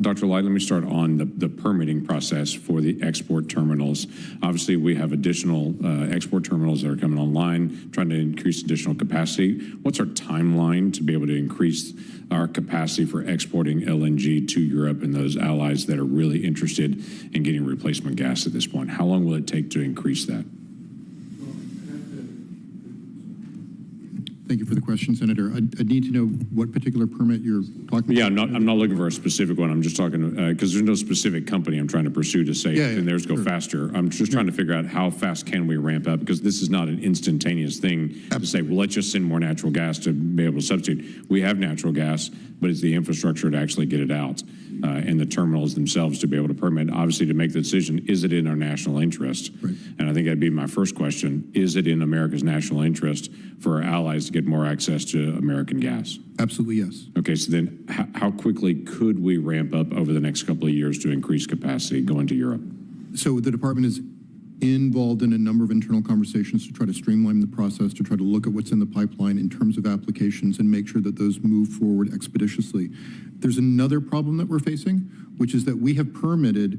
Dr. Light, let me start on the permitting process for the export terminals. Obviously, we have additional export terminals that are coming online, trying to increase additional capacity. What's our timeline to be able to increase our capacity for exporting LNG to Europe and those allies that are really interested in getting replacement gas at this point? How long will it take to increase that? Thank you for the question, Senator. I need to know what particular permit you're talking Yeah, about. I'm not looking for a specific one. I'm just talking, because there's no specific company I'm trying to pursue to say, can theirs go faster? I'm just trying to figure out how fast can we ramp up, because this is not an instantaneous thing to say, well, let's just send more natural gas to be able to substitute. We have natural gas, but it's the infrastructure to actually get it out and the terminals themselves to be able to permit, obviously to make the decision, is it in our national interest? Right. And I think that'd be my first question. Is it in America's national interest for our allies to get more access to American gas? Absolutely, yes. Okay, so then how quickly could we ramp up over the next couple of years to increase capacity going to Europe? So the department is involved in a number of internal conversations to try to streamline the process, to try to look at what's in the pipeline in terms of applications and make sure that those move forward expeditiously. There's another problem that we're facing, which is that we have permitted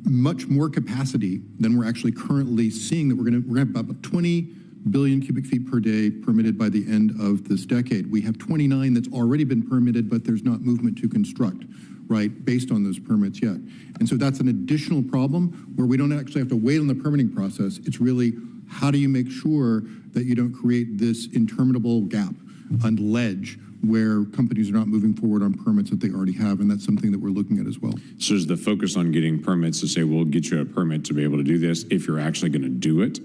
much more capacity than we're actually currently seeing. That we're going to have about 20 billion cubic feet per day permitted by the end of this decade. We have 29 that's already been permitted, but there's not movement to construct, right, based on those permits yet. And so that's an additional problem where we don't actually have to wait on the permitting process. It's really, how do you make sure that you don't create this interminable gap and ledge where companies are not moving forward on permits that they already have, and that's something that we're looking at as well. So is the focus on getting permits to say, we'll get you a permit to be able to do this if you're actually going to do it?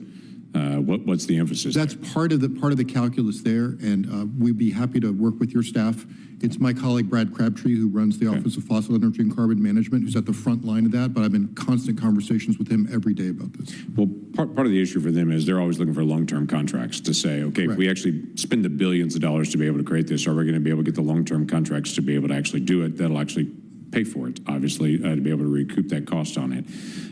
What's the emphasis? That's part of the calculus there, and we'd be happy to work with your staff. It's my colleague Brad Crabtree, who runs the Office of Fossil Energy and Carbon Management, who's at the front line of that, but I'm in constant conversations with him every day about this. Well, part of the issue for them is they're always looking for long-term contracts to say, okay, if we actually spend the billions of dollars to be able to create this, are we going to be able to get the long-term contracts to be able to actually do it? That'll actually pay for it, obviously, to be able to recoup that cost on it.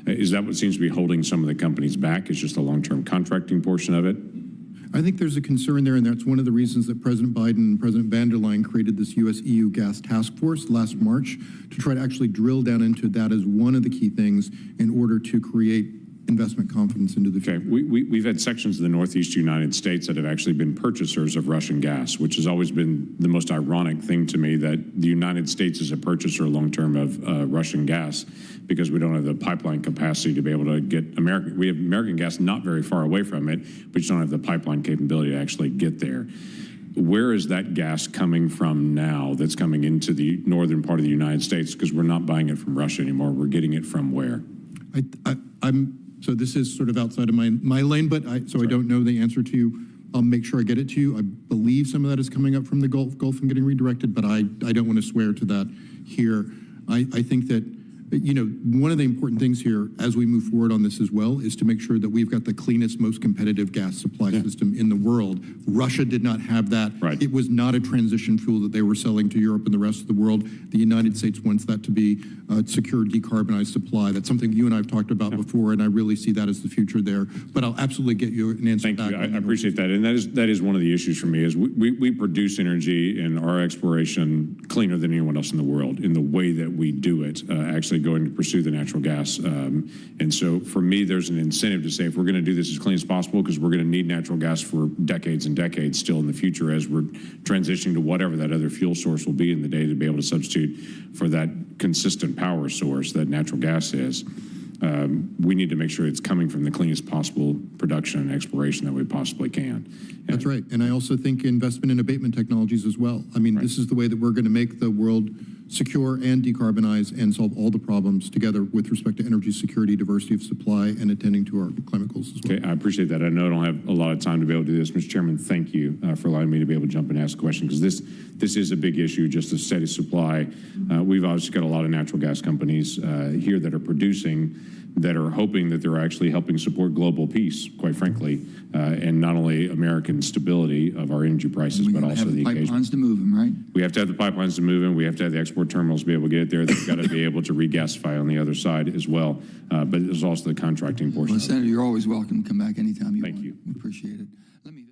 Is that what seems to be holding some of the companies back, is just the long-term contracting portion of it? I think there's a concern there, and that's one of the reasons that President Biden and President van der Leyen created this U.S.-EU gas task force last March to try to actually drill down into that as one of the key things in order to create investment confidence into the future. Okay, we've had sections of the Northeast United States that have actually been purchasers of Russian gas, which has always been the most ironic thing to me, that the United States is a purchaser long-term of Russian gas because we don't have the pipeline capacity to be able to get American. We have American gas not very far away from it, but just don't have the pipeline capability to actually get there. Where is that gas coming from now that's coming into the northern part of the United States? Because we're not buying it from Russia anymore. We're getting it from where? So this is sort of outside of my lane, but I don't know the answer to you. I'll make sure I get it to you. I believe some of that is coming up from the Gulf and getting redirected, but I don't want to swear to that here. I think that, you know, one of the important things here as we move forward on this as well is to make sure that we've got the cleanest, most competitive gas supply system in the world. Russia did not have that. Right. It was not a transition fuel that they were selling to Europe and the rest of the world. The United States wants that to be a secure, decarbonized supply. That's something you and I have talked about before, and I really see that as the future there. But I'll absolutely get you an answer back. Thank you. I appreciate that. And that is one of the issues for me is we produce energy in our exploration cleaner than anyone else in the world in the way that we do it, actually going to pursue the natural gas. And so for me, there's an incentive to say, if we're going to do this as clean as possible, because we're going to need natural gas for decades and decades still in the future as we're transitioning to whatever that other fuel source will be in the day to be able to substitute for that consistent power source that natural gas is. We need to make sure it's coming from the cleanest possible production and exploration that we possibly can. That's right. And I also think investment in abatement technologies as well. I mean, this is the way that we're going to make the world secure and decarbonize and solve all the problems together with respect to energy security, diversity of supply, and attending to our climate goals as well. Okay, I appreciate that. I know I don't have a lot of time to be able to do this. Mr. Chairman, thank you for allowing me to be able to jump and ask a question, because this is a big issue, just a steady supply. We've obviously got a lot of natural gas companies here that are producing, that are hoping that they're actually helping support global peace, quite frankly, and not only American stability of our energy prices, but also the pipelines to move them, right? We have to have the pipelines to move in. We have to have the export terminals to be able to get it there. They've got to be able to regasify on the other side as well. But there's also the contracting portion. Well, Senator, you're always welcome to come back anytime you want. Thank you. We appreciate it. Let me